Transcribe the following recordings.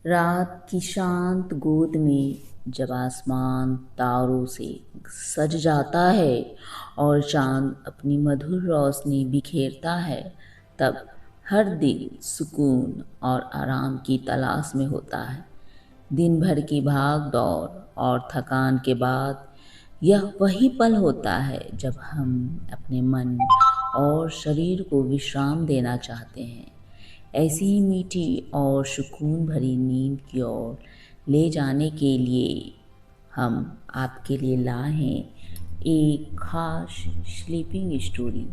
रात की शांत गोद में जब आसमान तारों से सज जाता है और चांद अपनी मधुर रोशनी बिखेरता है, तब हर दिल सुकून और आराम की तलाश में होता है। दिन भर की भाग दौड़ और थकान के बाद यह वही पल होता है जब हम अपने मन और शरीर को विश्राम देना चाहते हैं। ऐसी ही मीठी और सुकून भरी नींद की ओर ले जाने के लिए हम आपके लिए लाए हैं एक खास स्लीपिंग स्टोरी।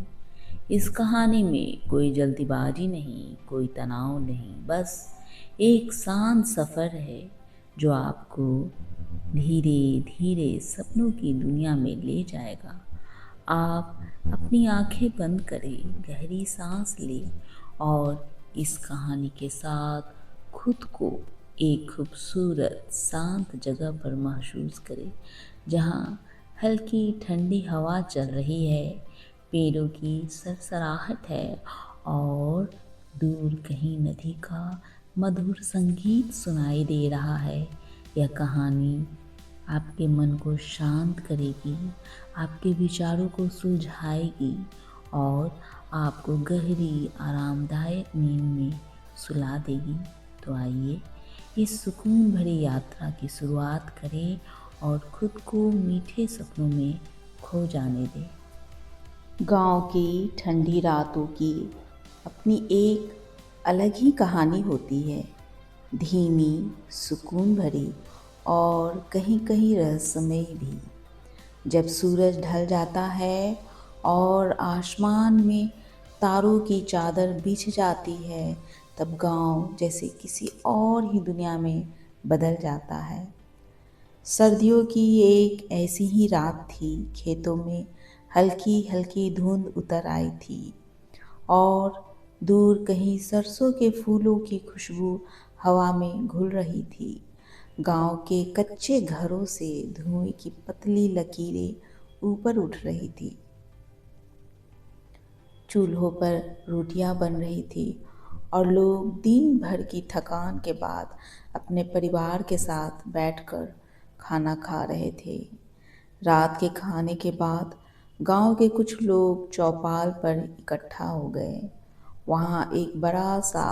इस कहानी में कोई जल्दीबाजी नहीं, कोई तनाव नहीं, बस एक शांत सफ़र है जो आपको धीरे धीरे सपनों की दुनिया में ले जाएगा। आप अपनी आंखें बंद करें, गहरी सांस लें और इस कहानी के साथ खुद को एक खूबसूरत शांत जगह पर महसूस करें, जहाँ हल्की ठंडी हवा चल रही है, पेड़ों की सरसराहट है और दूर कहीं नदी का मधुर संगीत सुनाई दे रहा है। यह कहानी आपके मन को शांत करेगी, आपके विचारों को सुलझाएगी और आपको गहरी आरामदायक नींद में सुला देगी। तो आइए इस सुकून भरी यात्रा की शुरुआत करें और खुद को मीठे सपनों में खो जाने दें। गांव की ठंडी रातों की अपनी एक अलग ही कहानी होती है। धीमी, सुकून भरी और कहीं कहीं रहस्यमय भी। जब सूरज ढल जाता है और आसमान में तारों की चादर बिछ जाती है, तब गांव जैसे किसी और ही दुनिया में बदल जाता है। सर्दियों की एक ऐसी ही रात थी। खेतों में हल्की हल्की धुंध उतर आई थी और दूर कहीं सरसों के फूलों की खुशबू हवा में घुल रही थी। गांव के कच्चे घरों से धुएं की पतली लकीरें ऊपर उठ रही थी। चूल्हों पर रोटियां बन रही थी और लोग दिन भर की थकान के बाद अपने परिवार के साथ बैठकर खाना खा रहे थे। रात के खाने के बाद गांव के कुछ लोग चौपाल पर इकट्ठा हो गए। वहां एक बड़ा सा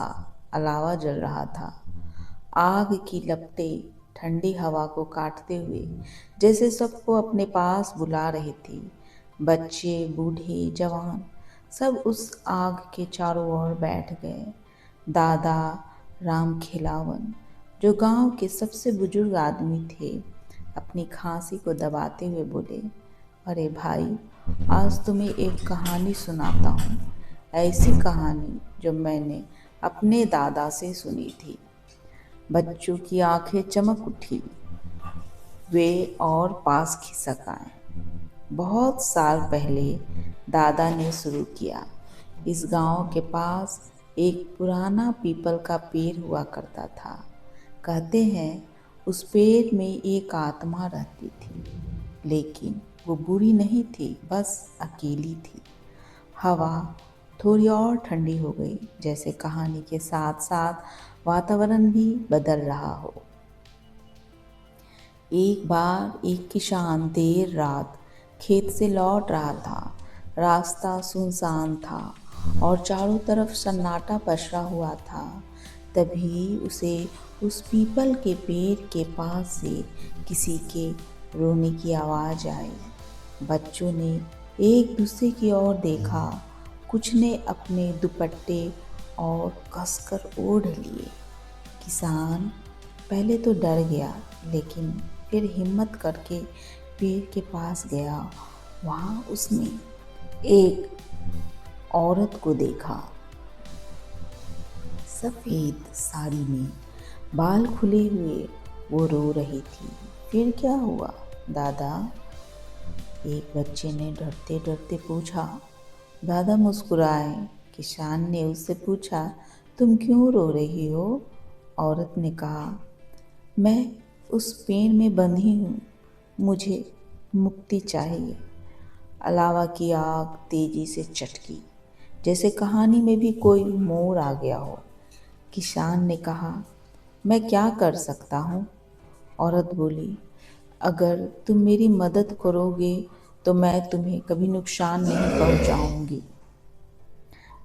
अलावा जल रहा था। आग की लपटें ठंडी हवा को काटते हुए जैसे सबको अपने पास बुला रही थी। बच्चे, बूढ़े, जवान सब उस आग के चारों ओर बैठ गए। दादा राम खिलावन, जो गांव के सबसे बुजुर्ग आदमी थे, अपनी खांसी को दबाते हुए बोले, अरे भाई, आज तुम्हें एक कहानी सुनाता हूँ। ऐसी कहानी जो मैंने अपने दादा से सुनी थी। बच्चों की आंखें चमक उठी। वे और पास खिसक आए। बहुत साल पहले दादा ने शुरू किया। इस गांव के पास एक पुराना पीपल का पेड़ हुआ करता था। कहते हैं उस पेड़ में एक आत्मा रहती थी, लेकिन वो बुरी नहीं थी, बस अकेली थी। हवा थोड़ी और ठंडी हो गई, जैसे कहानी के साथ साथ वातावरण भी बदल रहा हो। एक बार एक किसान देर रात खेत से लौट रहा था। रास्ता सुनसान था और चारों तरफ सन्नाटा पसरा हुआ था। तभी उसे उस पीपल के पेड़ के पास से किसी के रोने की आवाज़ आई। बच्चों ने एक दूसरे की ओर देखा। कुछ ने अपने दुपट्टे और कसकर ओढ़ लिए। किसान पहले तो डर गया, लेकिन फिर हिम्मत करके पेड़ के पास गया। वहाँ उसने एक औरत को देखा। सफ़ेद साड़ी में, बाल खुले हुए, वो रो रही थी। फिर क्या हुआ दादा? एक बच्चे ने डरते डरते पूछा। दादा मुस्कुराए। किसान ने उससे पूछा, तुम क्यों रो रही हो? औरत ने कहा, मैं उस पेड़ में बंधी हूँ, मुझे मुक्ति चाहिए। अलावा की आग तेजी से चटकी, जैसे कहानी में भी कोई मोड़ आ गया हो। किसान ने कहा, मैं क्या कर सकता हूँ? औरत बोली, अगर तुम मेरी मदद करोगे तो मैं तुम्हें कभी नुकसान नहीं पहुँचाऊँगी।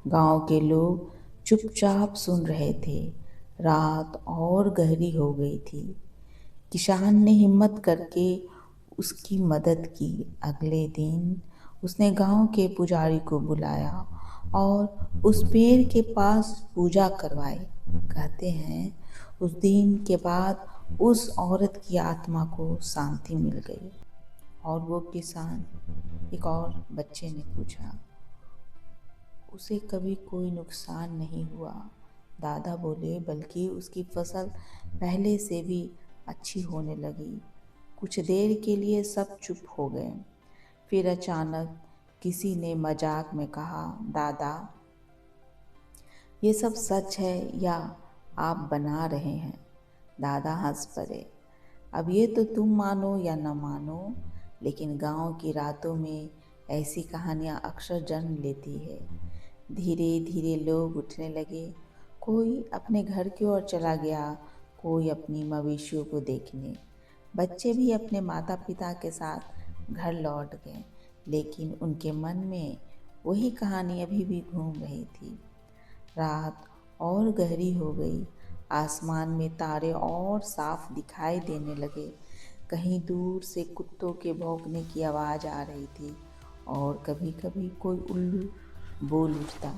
गांव के लोग चुपचाप सुन रहे थे। रात और गहरी हो गई थी। किसान ने हिम्मत करके उसकी मदद की। अगले दिन उसने गांव के पुजारी को बुलाया और उस पेड़ के पास पूजा करवाई। कहते हैं उस दिन के बाद उस औरत की आत्मा को शांति मिल गई। और वो किसान, एक और बच्चे ने पूछा, उसे कभी कोई नुकसान नहीं हुआ? दादा बोले, बल्कि उसकी फसल पहले से भी अच्छी होने लगी। कुछ देर के लिए सब चुप हो गए। फिर अचानक किसी ने मजाक में कहा, दादा, ये सब सच है या आप बना रहे हैं? दादा हंस पड़े। अब ये तो तुम मानो या न मानो, लेकिन गांव की रातों में ऐसी कहानियां अक्सर जन्म लेती है। धीरे धीरे लोग उठने लगे। कोई अपने घर की ओर चला गया, कोई अपनी मवेशियों को देखने। बच्चे भी अपने माता पिता के साथ घर लौट गए, लेकिन उनके मन में वही कहानी अभी भी घूम रही थी। रात और गहरी हो गई। आसमान में तारे और साफ दिखाई देने लगे। कहीं दूर से कुत्तों के भौंकने की आवाज़ आ रही थी और कभी कभी कोई उल्लू बोल उठता।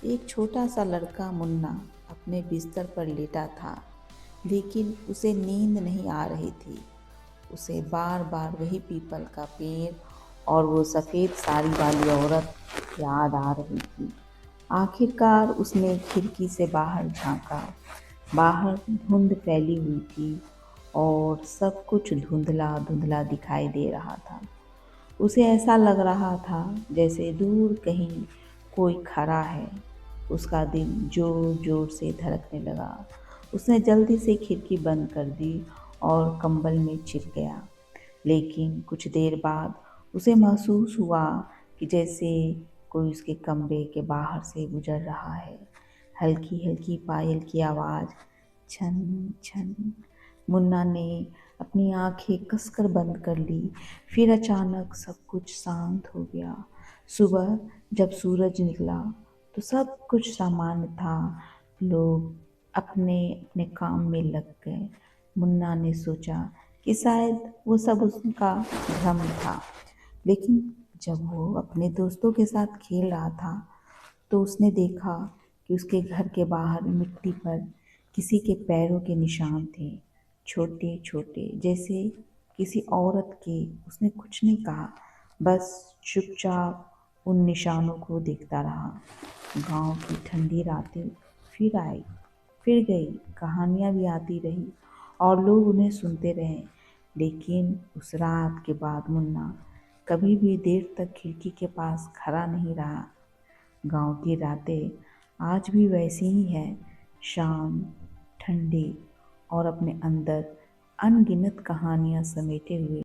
एक छोटा सा लड़का मुन्ना अपने बिस्तर पर लेटा था, लेकिन उसे नींद नहीं आ रही थी। उसे बार बार वही पीपल का पेड़ और वो सफ़ेद साड़ी वाली औरत याद आ रही थी। आखिरकार उसने खिड़की से बाहर झांका। बाहर धुंध फैली हुई थी और सब कुछ धुंधला धुंधला दिखाई दे रहा था। उसे ऐसा लग रहा था जैसे दूर कहीं कोई खड़ा है। उसका दिल जोर जोर से धड़कने लगा। उसने जल्दी से खिड़की बंद कर दी और कंबल में छिप गया। लेकिन कुछ देर बाद उसे महसूस हुआ कि जैसे कोई उसके कमरे के बाहर से गुजर रहा है। हल्की हल्की पायल की आवाज़, छन छन। मुन्ना ने अपनी आंखें कसकर बंद कर ली। फिर अचानक सब कुछ शांत हो गया। सुबह जब सूरज निकला तो सब कुछ सामान्य था। लोग अपने अपने काम में लग गए। मुन्ना ने सोचा कि शायद वो सब उसका भ्रम था, लेकिन जब वो अपने दोस्तों के साथ खेल रहा था तो उसने देखा कि उसके घर के बाहर मिट्टी पर किसी के पैरों के निशान थे, छोटे छोटे, जैसे किसी औरत के। उसने कुछ नहीं कहा, बस चुपचाप उन निशानों को देखता रहा। गांव की ठंडी रातें फिर आई, फिर गई। कहानियाँ भी आती रही और लोग उन्हें सुनते रहे, लेकिन उस रात के बाद मुन्ना कभी भी देर तक खिड़की के पास खड़ा नहीं रहा। गांव की रातें आज भी वैसी ही हैं, शांत, ठंडी और अपने अंदर अनगिनत कहानियाँ समेटे हुए।